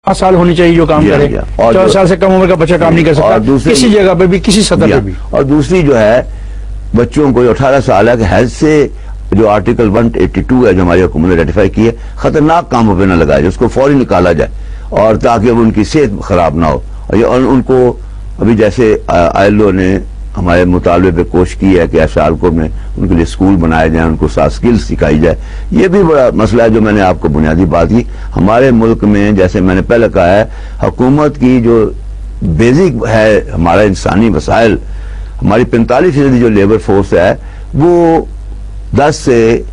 साल होनी चाहिए जो काम करे, 14 साल से कम उम्र का बच्चा काम नहीं कर सकता किसी जगह पे भी, किसी सतह पे भी। और दूसरी जो है, बच्चों को 18 साल है कि हैज से जो आर्टिकल 182 है जो हमारी हुकूमत ने रेटिफाई की है, खतरनाक कामों पे न लगाया जाए, उसको फौरी निकाला जाए, और ताकि अब उनकी सेहत खराब ना हो। और उनको अभी जैसे ILO ने हमारे मुतालबे पे कोशिश की है कि सियालकोट में उनके लिए स्कूल बनाए जाए, उनको साथ स्किल्स सिखाई जाए। ये भी बड़ा मसला है जो मैंने आपको बुनियादी बात की। हमारे मुल्क में जैसे मैंने पहले कहा है, हुकूमत की जो बेसिक है हमारा इंसानी वसाइल, हमारी 45% जो लेबर फोर्स है वो 10 से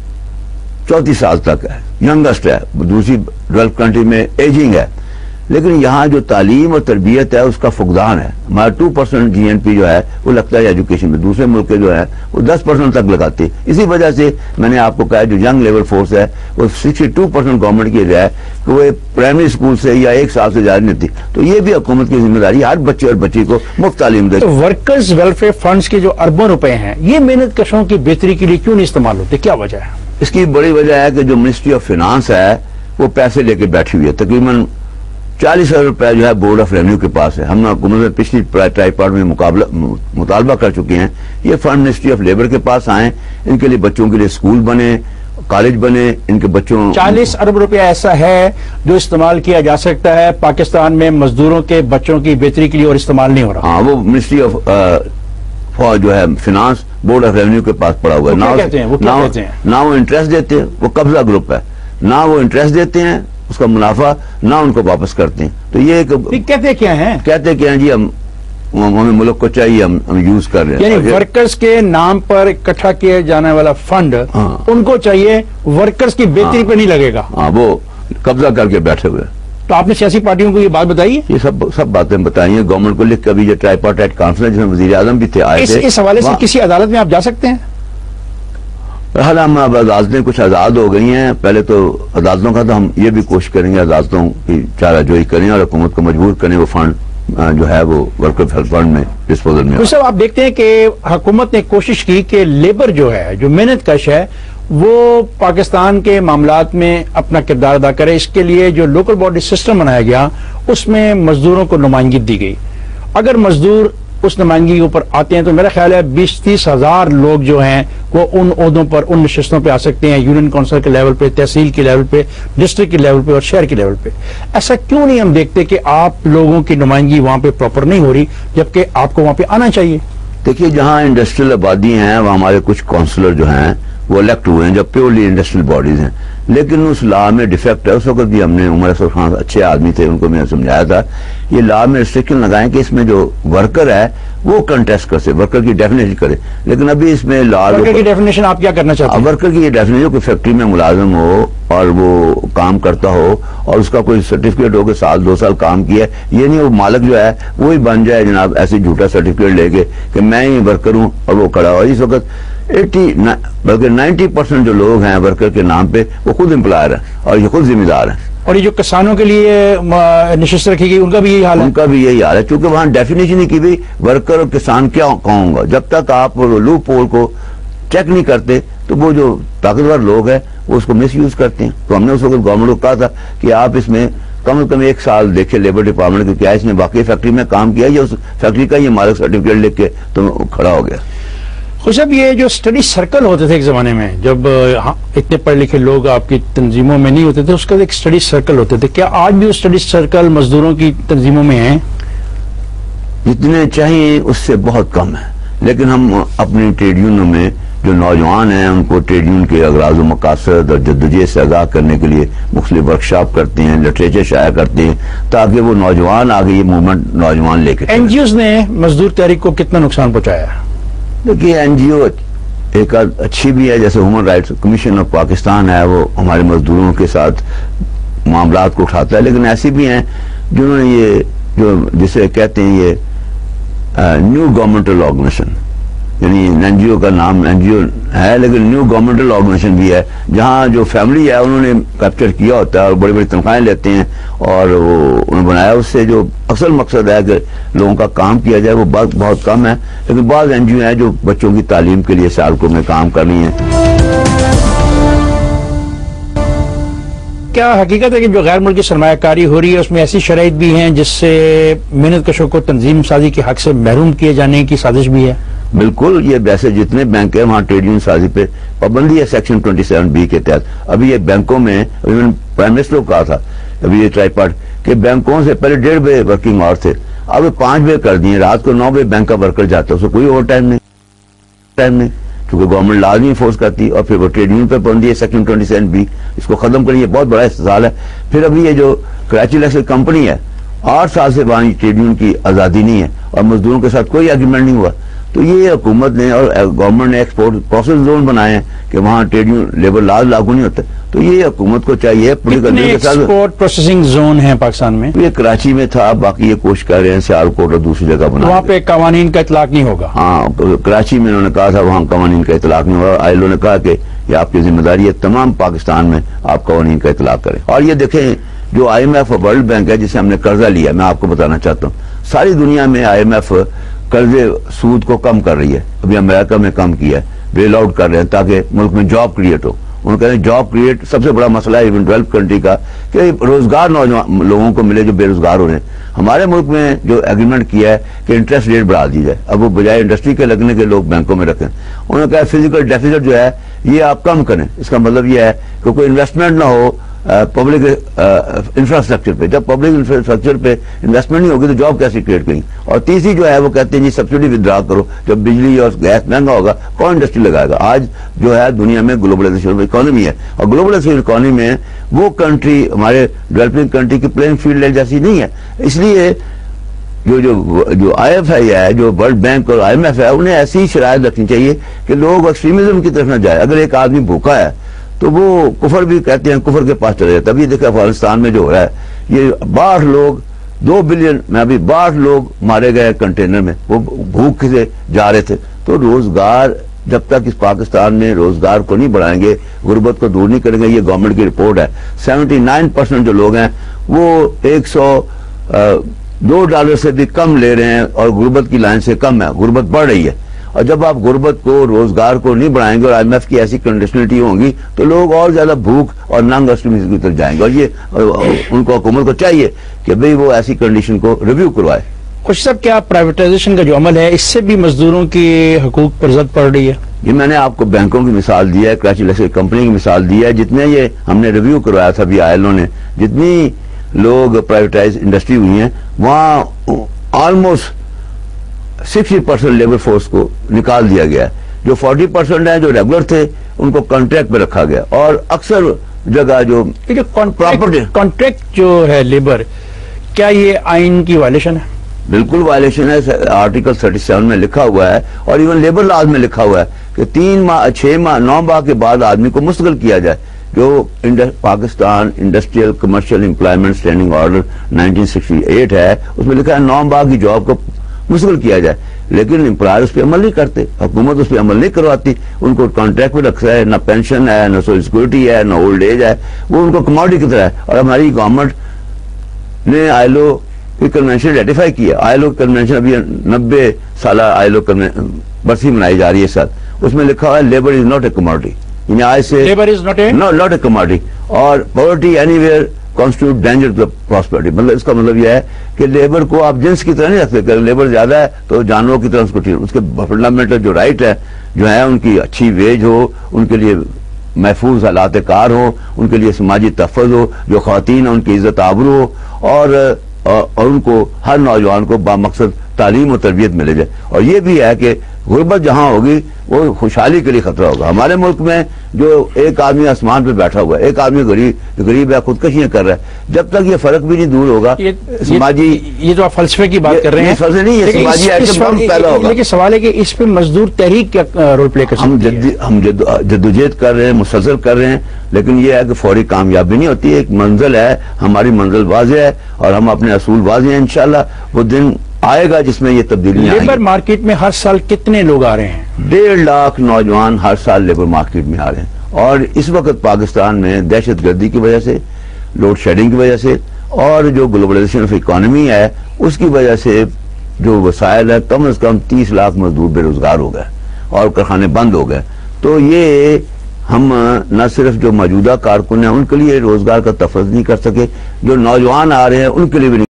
34 साल तक है, यंगेस्ट है। दूसरी डेवलप्ड कंट्री में एजिंग है, लेकिन यहाँ जो तालीम और तरबियत है उसका फुकदान है। हमारा 2% GNP जो है वो लगता है एजुकेशन में, दूसरे मुल्क के जो है वो 10% तक लगाते हैं। इसी वजह से मैंने आपको कहा जो यंग लेबर फोर्स है वो 62% गवर्नमेंट की है कि वो प्राइमरी स्कूल से या 1 साल से ज्यादा नहीं थी। तो ये भी हुकूमत की जिम्मेदारी, हर बच्चे और बच्ची को मुफ्त तालीम दे। तो वर्कर्स वेलफेयर फंड्स के जो अरबों रुपए हैं ये मेहनत कशों की बेहतरी के लिए क्यों नहीं इस्तेमाल होते, क्या वजह है? इसकी बड़ी वजह है कि जो मिनिस्ट्री ऑफ फाइनेंस है वो पैसे लेके बैठी हुई है। तकरीबन 40 अरब रुपए जो है बोर्ड ऑफ रेवेन्यू के पास है। हम हुकूमत में पिछली ट्राइपार्ट में मुतालबा कर चुके हैं, ये फंड मिनिस्ट्री ऑफ लेबर के पास आए, इनके लिए बच्चों के लिए स्कूल बने, कॉलेज बने, इनके बच्चों 40 अरब रुपया ऐसा है जो इस्तेमाल किया जा सकता है पाकिस्तान में मजदूरों के बच्चों की बेहतरी के लिए और इस्तेमाल नहीं हो रहा। हाँ, वो मिनिस्ट्री ऑफ जो है फिनांस बोर्ड ऑफ रेवेन्यू के पास पड़ा हुआ है। ना वो इंटरेस्ट देते हैं, वो कब्जा ग्रुप है, ना वो इंटरेस्ट देते हैं उसका मुनाफा, ना उनको वापस करते हैं। तो ये कहते क्या हैं? कहते क्या हैं जी, हमें मुल्क को चाहिए, हम यूज कर रहे हैं। यानी वर्कर्स के नाम पर इकट्ठा किया जाने वाला फंड उनको चाहिए, वर्कर्स की बेहतरी पे नहीं लगेगा। हाँ, वो कब्जा करके बैठे हुए। तो आपने सियासी पार्टियों को ये बात बताई है? ये सब बातें बताई हैं गवर्नमेंट को लिख के। अभी ये ट्राइपार्टाइट कॉन्फ्रेंस जिसमें वजीर आजम भी थे, आए थे। इस हवाले से किसी अदालत में आप जा सकते हैं? हाल हम अब अदालतें कुछ आजाद हो गई हैं, पहले तो अदालतों का तो हम ये भी कोशिश करेंगे अदालतों की चाराजोई करें और हुकूमत को मजबूर करें वो फंड जो है वो वर्कर हेल्थ फंड में डिस्पोजल में। तो आप देखते हैं कि हुकूमत ने कोशिश की कि लेबर जो है, जो मेहनत कश है, वो पाकिस्तान के मामलात में अपना किरदार अदा करे। इसके लिए जो लोकल बॉडी सिस्टम बनाया गया उसमें मजदूरों को नुमाइंदगी दी गई। अगर मजदूर उस नुमाइंदगी के ऊपर आते हैं तो मेरा ख्याल है 20-30 हजार लोग जो हैं वो उन ओहदों पर, उन नशिस्तों पे आ सकते हैं, यूनियन काउंसिल के लेवल पे, तहसील के लेवल पे, डिस्ट्रिक्ट के लेवल पे और शहर के लेवल पे। ऐसा क्यों नहीं हम देखते कि आप लोगों की नुमाइंदगी वहां पे प्रॉपर नहीं हो रही, जबकि आपको वहां पे आना चाहिए? देखिए, जहां इंडस्ट्रियल आबादी हैं वहां हमारे कुछ काउंसलर जो हैं वो इलेक्ट हुए हैं जो प्योरली इंडस्ट्रियल बॉडीज हैं, लेकिन उस लॉ में डिफेक्ट है। उस वक्त भी हमने उमर असद खान अच्छे आदमी थे, उनको मैंने समझाया था ये लॉ में रिस्ट्रिक्शन लगाएं कि इसमें जो वर्कर है वो कंटेस्ट कर सके, वर्कर की डेफिनेशन करे। लेकिन अभी इसमें लॉ वर्कर की डेफिनेशन आप क्या करना चाहते हैं? वर्कर की ये डेफिनेशन कोई फैक्ट्री में मुलाजिम हो और वो काम करता हो और उसका कोई सर्टिफिकेट हो कि 1-2 साल काम किया, ये नहीं वो मालिक जो है वो ही बन जाए जनाब ऐसे झूठा सर्टिफिकेट लेके कि मैं ही वर्कर हूँ और वो खड़ा हो। इस वक्त 90% जो लोग हैं वर्कर के नाम पे वो खुद एम्प्लॉयर हैं और ये खुद जिम्मेदार हैं। और ये जो किसानों के लिए नशिस्त रखी गई उनका भी यही हाल है? उनका भी यही हाल है, क्योंकि वहां डेफिनेशन ही की भी वर्कर और किसान क्या कहूंगा। जब तक आप लूप होल को चेक नहीं करते तो वो जो ताकतवर लोग हैं वो उसको मिस यूज करते हैं। तो हमने उस वक्त गवर्नमेंट को कहा था कि आप इसमें कम से कम 1 साल देखे लेबर डिपार्टमेंट को, क्या इसने वाकई फैक्ट्री में काम किया या उस फैक्ट्री का ये मालिक सर्टिफिकेट लेके तो खड़ा हो गया। खुशब, ये जो स्टडी सर्कल होते थे एक जमाने में, जब इतने पढ़े लिखे लोग आपकी तंजीमों में नहीं होते थे, उसका एक स्टडी सर्कल होते थे, क्या आज भी वो स्टडी सर्कल मजदूरों की तंजीमों में हैं? जितने चाहिए उससे बहुत कम है, लेकिन हम अपनी ट्रेड यूनियन में जो नौजवान हैं उनको ट्रेड यूनियन के अगराज व मकासद और जद्दोजहद से आगाह करने के लिए मुख्तलिफ वर्कशॉप करते हैं, लिटरेचर शाया करते हैं, ताकि वो नौजवान आगे ये मूवमेंट नौजवान लेके। एनजीओ ने मजदूर तहरीक को कितना नुकसान पहुंचाया? देखिए, एनजीओ एक अच्छी भी है, जैसे human rights commission of Pakistan है, वो हमारे मजदूरों के साथ मामलात को उठाता है, लेकिन ऐसी भी हैं जिन्होंने ये जो जिसे कहते हैं ये न्यू गवर्नमेंटल ऑर्गेनाइजेशन, यानी एनजीओ का नाम एनजीओ है लेकिन न्यू गवर्नमेंटल ऑर्गेनाइजेशन भी है, जहां जो फैमिली है उन्होंने कैप्चर किया होता है और बड़ी बड़ी तनख्वाहें लेते हैं और वो उन्होंने बनाया। उससे जो असल मकसद है कि लोगों का काम किया जाए वो बात बहुत कम है, लेकिन बाद एनजीओ है जो बच्चों की तालीम के लिए सियालकोट में काम कर रही है। کیا حقیقت ہے کہ جو غیر ملکی سرمایہ کاری ہو رہی ہے اس میں ایسی شرائط بھی ہیں جس سے محنت کشوں کو تنظیم سازی کے حق سے محروم کیے جانے کی سازش بھی ہے؟ بالکل، یہ ویسے جتنے بینک ہیں وہاں ٹریڈ یونین سازی پہ پابندی ہے سیکشن 27B کے تحت. ابھی یہ بینکوں میں پرائم منسٹر کو کہا تھا ابھی یہ ٹرائی پارٹ کہ بینکوں سے پہلے 1:30 بجے ورکنگ آور تھے، اب 5 بجے کر دیے. رات کو 9 بجے بینک کا ورکر جاتا ہے، اس کو کوئی اوور ٹائم نہیں کیونکہ گورنمنٹ لازمی فورس کرتی. اور پھر وہ ٹریڈ یونین پہ پابندی ہے سیکشن 27B، اس کو ختم کریں. یہ بہت بڑا استحصال ہے. پھر ابھی یہ جو کراچی الیکٹرک کمپنی ہے 8 سال سے وہاں ٹریڈ یونین کی آزادی نہیں ہے اور مزدوروں کے ساتھ کوئی ایگریمنٹ نہیں ہوا. تو یہ حکومت نے اور گورنمنٹ نے ایکسپورٹ پروسیس زون بنائے ہیں کہ وہاں ٹریڈ یونین لیبر لاز لاگو نہیں ہوتے. تو یہ حکومت کو چاہیے ایکسپورٹ پروسیسنگ زون ہے پاکستان میں. یہ کراچی میں تھا، باقی یہ کوشش کر رہے ہیں سیالکوٹ اور دوسری جگہ بنا. وہاں پہ قوانین کا اطلاق نہیں ہوگا. ہاں، کراچی میں انہوں نے کہا تھا وہاں قوانین کا اطلاق نہیں ہوگا. ILO نے کہا کہ یہ آپ کی ذمہ داری ہے تمام پاکستان میں آپ قوانین کا اطلاق کریں. اور یہ دیکھیں جو IMF اور ورلڈ بینک ہے جسے ہم نے قرضہ لیا، میں آپ کو بتانا چاہتا ہوں ساری دنیا میں IMF قرضے سود کو کم کر رہی ہے. ابھی امریکہ میں کم کیا ہے، بیل آؤٹ کر رہے ہیں تاکہ ملک میں جاب کریٹ ہو. انہوں کہتے ہیں جاب کریٹ سب سے بڑا مسئلہ ہے ایون ڈیولپ کنٹری کا کہ روزگار نوجوان لوگوں کو ملے جو بے روزگار ہو رہے ہیں. ہمارے ملک میں جو ایگریمنٹ کیا ہے کہ انٹرسٹ ریٹ بڑھا دی جائے، اب وہ بجائے انڈسٹری کے لگنے کے لوگ بینکوں میں رکھیں. انہوں نے کہا فزیکل ڈیفیسٹ جو ہے یہ آپ کم کریں. اس کا مطلب یہ ہے کہ کوئی انویسٹمنٹ نہ ہو پبلک انفراسٹرکچر پہ. جب پبلک انفراسٹرکچر پہ انویسٹمنٹ نہیں ہوگی تو جاب کیسے کریٹ کریں. اور تیسری جو ہے وہ کہتے ہیں جی سبسڈی ودرا کرو. جب بجلی اور گیس مہنگا ہوگا کون انڈسٹری لگائے گا؟ آج جو ہے دنیا میں گلوبلائزیشن اکانومی ہے اور گلوبلائزیشن اکانومی میں وہ کنٹری ہمارے ڈیولپنگ کنٹری کی پلینگ فیلڈ جیسی نہیں ہے. اس لیے جو IFI ہے، جو ورلڈ بینک اور IMF ہے، انہیں ایسی شرائط رکھنی چاہیے کہ لوگ ایکسٹریمزم کی طرف نہ جائے. اگر ایک آدمی بھوکا ہے تو وہ کفر بھی کہتے ہیں، کفر کے پاس چلے جاتے. ابھی دیکھا افغانستان میں جو ہو رہا ہے یہ 62 لوگ 2 بلین میں ابھی 62 لوگ مارے گئے کنٹینر میں، وہ بھوک سے جا رہے تھے. تو روزگار جب تک اس پاکستان میں روزگار کو نہیں بڑھائیں گے، غربت کو دور نہیں کریں گے. یہ گورنمنٹ کی رپورٹ ہے 79% جو لوگ ہیں وہ $102 سے بھی کم لے رہے ہیں اور غربت کی لائن سے کم ہے. غربت بڑھ رہی ہے. اور جب آپ غربت کو روزگار کو نہیں بڑھائیں گے اور IMF کی ایسی کنڈیشنلٹی ہوں گی تو لوگ اور زیادہ بھوک اور ننگ ایکسٹریمزم کی طرف جائیں گے. اور یہ ان کو حکومت کو چاہیے کہ بھئی وہ ایسی کنڈیشن کو ریویو کروائے. خوش صاحب، کیا پرائیویٹائزیشن کا جو عمل ہے اس سے بھی مزدوروں کی حقوق پر زد پڑ رہی ہے؟ یہ میں نے آپ کو بینکوں کی مثال دی ہے، کراچی الیکٹرک کمپنی کی مثال دی ہے. جتنے یہ ہم نے ریویو کروایا تھا بھی ILO نے، جتنی لوگ پرائیویٹائز انڈسٹری ہوئی ہیں وہاں آلموسٹ 60% لیبر فورس کو نکال دیا گیا ہے. جو 40% ہیں جو ریگولر تھے ان کو کانٹریکٹ پہ رکھا گیا. اور اکثر جگہ جو کانٹریکٹ جو ہے لیبر، کیا یہ آئین کی وائلیشن ہے؟ بالکل وائلیشن ہے. آرٹیکل 37 میں لکھا ہوا ہے اور ایون لیبر لاز میں لکھا ہوا ہے کہ 3 ماہ 6 ماہ 9 ماہ کے بعد آدمی کو مستقل کیا جائے. جو Pakistan industrial commercial employment standing order 1968 ہے اس میں لکھا ہے 9 ماہ کی جاب کو مستقل کیا جائے. لیکن امپلائر اس پہ عمل نہیں کرتے، حکومت اس پہ عمل نہیں کرواتی. ان کو کانٹریکٹ پہ رکھتا ہے، نہ پینشن ہے، نہ سوشل سیکورٹی ہے، نہ اولڈ ایج ہے. وہ ان کو کموڈٹی کی طرح ہے. اور ہماری گورنمنٹ نے ILO کی کنونشن ریٹیفائی کیا. ILO کنونشن ابھی 90 سالہ ILO برسی منائی جا رہی ہے ساتھ. اس میں لکھا ہوا ہے labour is not a commodity. یعنی آج سے labour is not a commodity. اور poverty anywhere constitute danger to prosperity. مطلب اس کا مطلب یہ ہے کہ لیبر کو آپ جنس کی طرح نہیں رکھتے. اگر لیبر زیادہ ہے تو جانوروں کی طرح اس کو اس کے فنڈامنٹل جو رائٹ ہے جو ہے ان کی اچھی ویج ہو، ان کے لیے محفوظ حالات کار ہو، ان کے لیے سماجی تحفظ ہو، جو خواتین ہیں ان کی عزت آبرو ہو، اور ان کو ہر نوجوان کو بامقصد تعلیم و تربیت ملے جائے. اور یہ بھی ہے کہ غربت جہاں ہوگی وہ خوشحالی کے لیے خطرہ ہوگا. ہمارے ملک میں جو ایک آدمی آسمان پہ بیٹھا ہوا ہے، ایک آدمی غریب ہے، خودکشیاں کر رہا ہے، جب تک یہ فرق بھی نہیں دور ہوگا سماجی، یہ جو آپ فلسفے کی بات کر رہے ہیں فلسفے نہیں، یہ سماجی ایکٹیویزم پیدا ہوگا. لیکن سوال ہے کہ اس پہ مزدور تحریک کیا رول پلے کر سکتی ہے؟ ہم جدوجہد کر رہے ہیں، مسلسل کر رہے ہیں، لیکن یہ ہے کہ فوری کامیابی نہیں ہوتی. ایک منزل ہے، ہماری منزل واضح ہے اور ہم اپنے اصول واضح ہیں. انشاءاللہ وہ دن آئے گا جس میں یہ تبدیلیاں آئیں گی. لیبر مارکیٹ میں ہر سال کتنے لوگ آ رہے ہیں؟ 1.5 لاکھ نوجوان ہر سال لیبر مارکیٹ میں آ رہے ہیں. اور اس وقت پاکستان میں دہشت گردی کی وجہ سے، لوڈ شیڈنگ کی وجہ سے اور جو گلوبلائزیشن آف اکانومی ہے اس کی وجہ سے جو وسائل ہے کم از کم 30 لاکھ مزدور بے روزگار ہو گئے اور کارخانے بند ہو گئے. تو یہ ہم نہ صرف جو موجودہ کارکن ہیں ان کے لیے روزگار کا تفویض نہیں کر سکے، جو نوجوان آ رہے ہیں ان کے لیے بھی نہیں